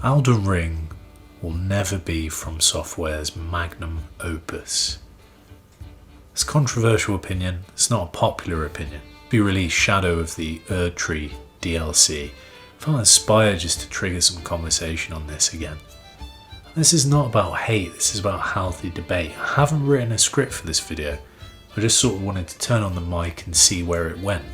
Elden Ring will never be FromSoftware's magnum opus. It's a controversial opinion, it's not a popular opinion. We released Shadow of the Erdtree DLC. I felt inspired just to trigger some conversation on this again. This is not about hate, this is about healthy debate. I haven't written a script for this video, I just sort of wanted to turn on the mic and see where it went.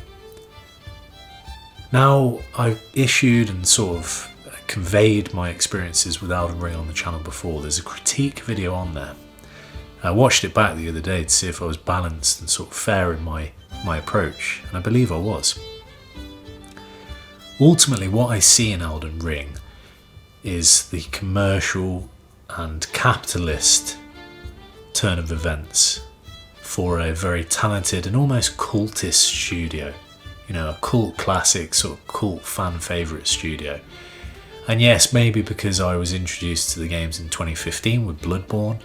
Now, I've issued and sort of conveyed my experiences with Elden Ring on the channel before. There's a critique video on there. I watched it back the other day to see if I was balanced and sort of fair in my approach, and I believe I was. Ultimately, what I see in Elden Ring is the commercial and capitalist turn of events for a very talented and almost cultist studio. You know, a cult classic, sort of cult fan favourite studio. And yes, maybe because I was introduced to the games in 2015 with Bloodborne,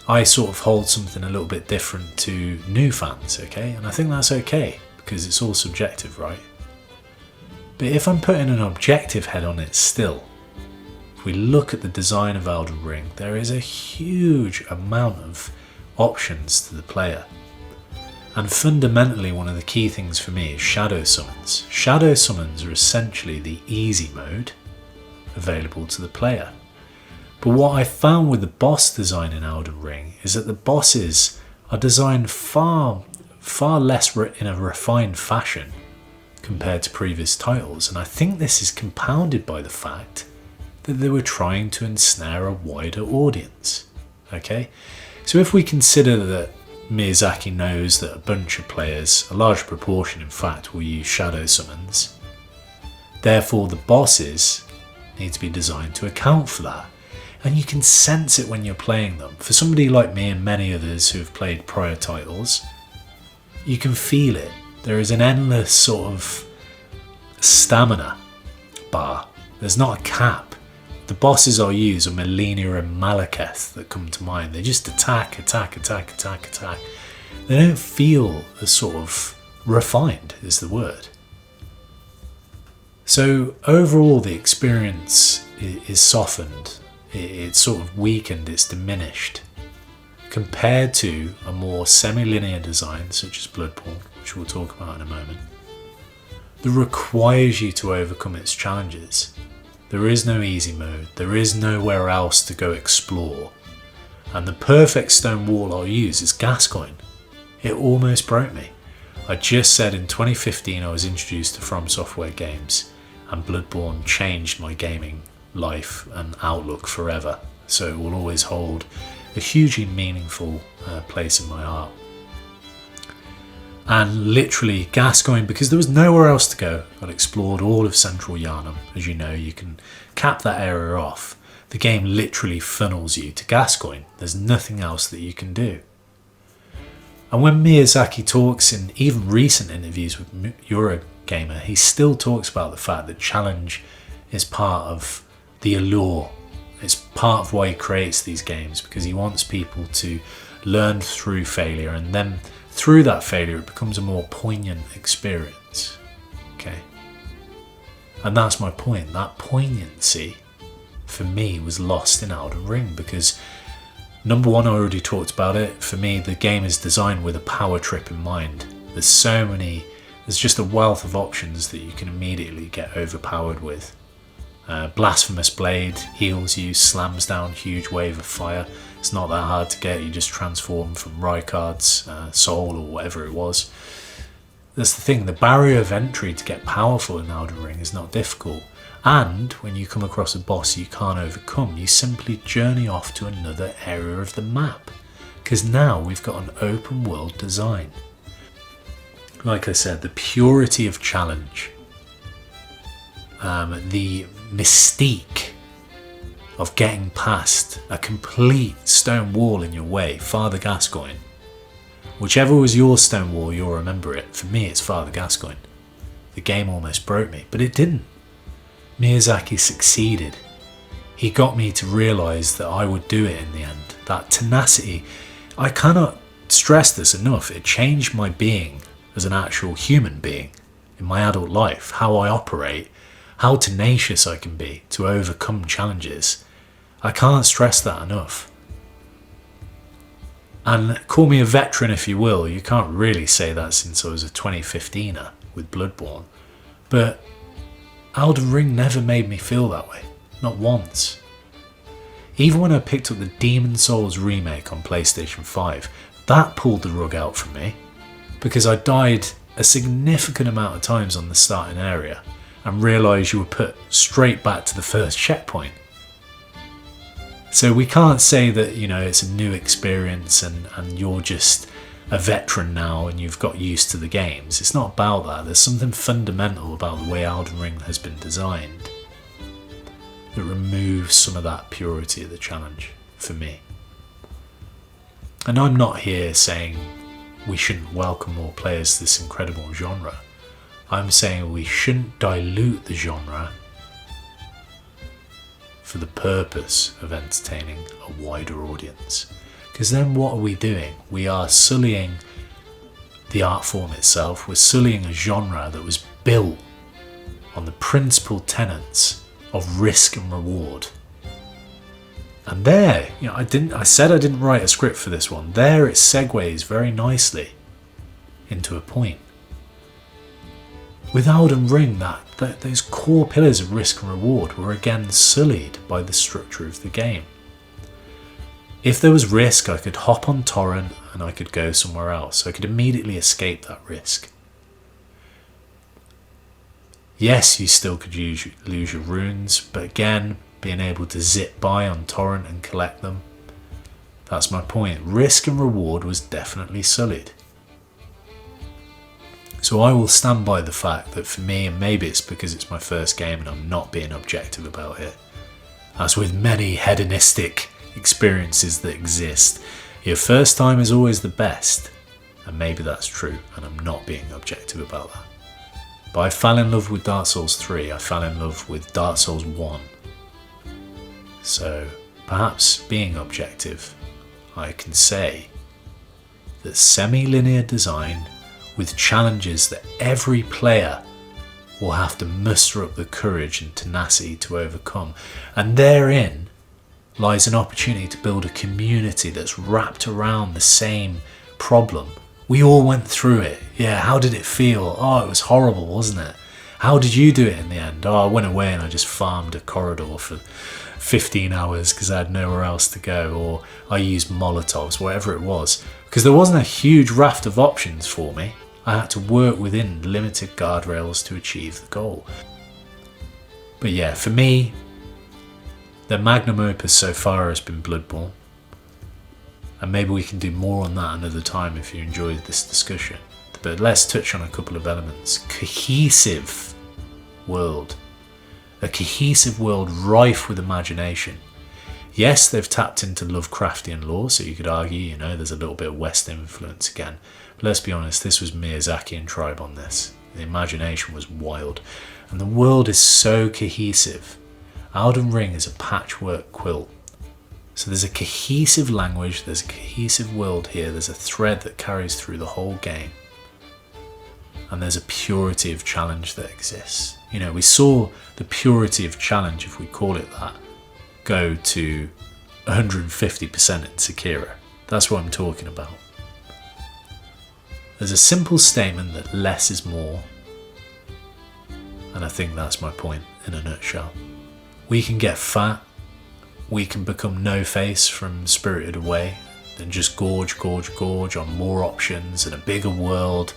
I sort of hold something a little bit different to new fans, okay? And I think that's okay, because it's all subjective, right? But if I'm putting an objective head on it still, if we look at the design of Elden Ring, there is a huge amount of options to the player. And fundamentally, one of the key things for me is shadow summons. Shadow summons are essentially the easy mode available to the player. But what I found with the boss design in Elden Ring is that the bosses are designed far less in a refined fashion compared to previous titles, and I think this is compounded by the fact that they were trying to ensnare a wider audience. Okay, so if we consider that Miyazaki knows that a bunch of players, a large proportion in fact, will use shadow summons, therefore the bosses need to be designed to account for that. And you can sense it when you're playing them. For somebody like me and many others who have played prior titles, you can feel it. There is an endless sort of stamina bar. There's not a cap. The bosses I use are Melina and Malekith that come to mind. They just attack. They don't feel as sort of refined, is the word. So overall the experience is softened. It's sort of weakened, it's diminished compared to a more semi-linear design such as Bloodborne, which we'll talk about in a moment, that requires you to overcome its challenges. There is no easy mode, there is nowhere else to go explore, and the perfect stone wall I'll use is Gascoin. It almost broke me. I just said in 2015 I was introduced to FromSoftware games, and Bloodborne changed my gaming life and outlook forever, so it will always hold a hugely meaningful place in my heart. And literally Gascoin, because there was nowhere else to go, I'd explored all of central Yharnam. As you know, you can cap that area off. The game literally funnels you to Gascoin. There's nothing else that you can do. And when Miyazaki talks in even recent interviews with Eurogamer, he still talks about the fact that challenge is part of the allure. It's part of why he creates these games, because he wants people to learn through failure, and then through that failure it becomes a more poignant experience. Okay, and that's my point. That poignancy for me was lost in Elden Ring, because number one, I already talked about it. For me, the game is designed with a power trip in mind. There's just a wealth of options that you can immediately get overpowered with. Blasphemous Blade heals you, slams down huge wave of fire. It's not that hard to get, you just transform from Rykard's soul or whatever it was. That's the thing, the barrier of entry to get powerful in Elden Ring is not difficult. And when you come across a boss you can't overcome, you simply journey off to another area of the map. Because now we've got an open world design. Like I said, the purity of challenge. The mystique of getting past a complete stone wall in your way, Father Gascoigne. Whichever was your stone wall, you'll remember it. For me, it's Father Gascoigne. The game almost broke me, but it didn't. Miyazaki succeeded. He got me to realise that I would do it in the end. That tenacity, I cannot stress this enough, it changed my being as an actual human being in my adult life, how I operate, how tenacious I can be to overcome challenges. I can't stress that enough. And call me a veteran if you will, you can't really say that since I was a 2015er with Bloodborne. But Elden Ring never made me feel that way, not once. Even when I picked up the Demon's Souls remake on PlayStation 5, that pulled the rug out from me, because I died a significant amount of times on the starting area and realised you were put straight back to the first checkpoint. So we can't say that, it's a new experience and you're just a veteran now and you've got used to the games. It's not about that. There's something fundamental about the way Elden Ring has been designed that removes some of that purity of the challenge for me. And I'm not here saying we shouldn't welcome more players to this incredible genre. I'm saying we shouldn't dilute the genre for the purpose of entertaining a wider audience. Because then what are we doing? We are sullying the art form itself. We're sullying a genre that was built on the principal tenets of risk and reward. And there, I said I didn't write a script for this one. There it segues very nicely into a point. With Elden Ring, those core pillars of risk and reward were again sullied by the structure of the game. If there was risk, I could hop on torrent and I could go somewhere else. I could immediately escape that risk. Yes, you still could lose your runes, but again, being able to zip by on torrent and collect them. That's my point. Risk and reward was definitely sullied. So I will stand by the fact that for me, and maybe it's because it's my first game and I'm not being objective about it, as with many hedonistic experiences that exist, your first time is always the best, and maybe that's true and I'm not being objective about that. But I fell in love with Dark Souls 3, I fell in love with Dark Souls 1. So perhaps being objective, I can say that semi-linear design with challenges that every player will have to muster up the courage and tenacity to overcome. And therein lies an opportunity to build a community that's wrapped around the same problem. We all went through it. Yeah, how did it feel? Oh, it was horrible, wasn't it? How did you do it in the end? Oh, I went away and I just farmed a corridor for 15 hours because I had nowhere else to go, or I used Molotovs, whatever it was. Because there wasn't a huge raft of options for me. I had to work within limited guardrails to achieve the goal. But yeah, for me, the magnum opus so far has been Bloodborne. And maybe we can do more on that another time if you enjoyed this discussion. But let's touch on a couple of elements. Cohesive world. A cohesive world rife with imagination. Yes, they've tapped into Lovecraftian lore, so you could argue, there's a little bit of West influence again. But let's be honest, this was Miyazaki and Tribe on this. The imagination was wild. And the world is so cohesive. Elden Ring is a patchwork quilt. So there's a cohesive language, there's a cohesive world here, there's a thread that carries through the whole game. And there's a purity of challenge that exists. We saw the purity of challenge, if we call it that, go to 150% in Sekiro. That's what I'm talking about. There's a simple statement that less is more. And I think that's my point in a nutshell. We can get fat. We can become No-Face from Spirited Away and just gorge on more options and a bigger world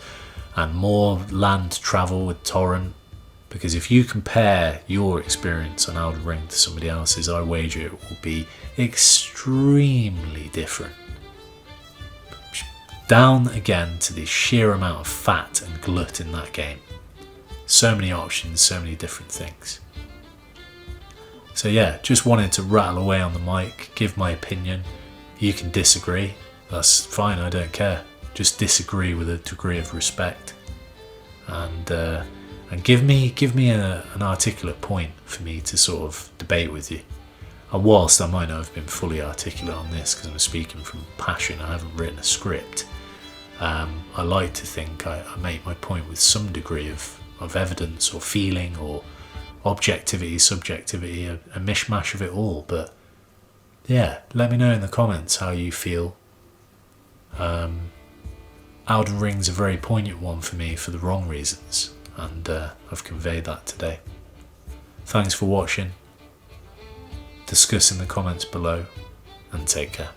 and more land travel with torrent. Because if you compare your experience on Elden Ring to somebody else's, I wager it will be extremely different. Down again to the sheer amount of fat and glut in that game. So many options, so many different things. So yeah, just wanted to rattle away on the mic, give my opinion. You can disagree, that's fine, I don't care. Just disagree with a degree of respect. And give me an articulate point for me to sort of debate with you. And whilst I might not have been fully articulate on this because I'm speaking from passion, I haven't written a script. I like to think I make my point with some degree of evidence or feeling or objectivity, subjectivity, a mishmash of it all. But yeah, let me know in the comments how you feel. Elden Ring's a very poignant one for me for the wrong reasons, and I've conveyed that today. Thanks for watching. Discuss in the comments below, and take care.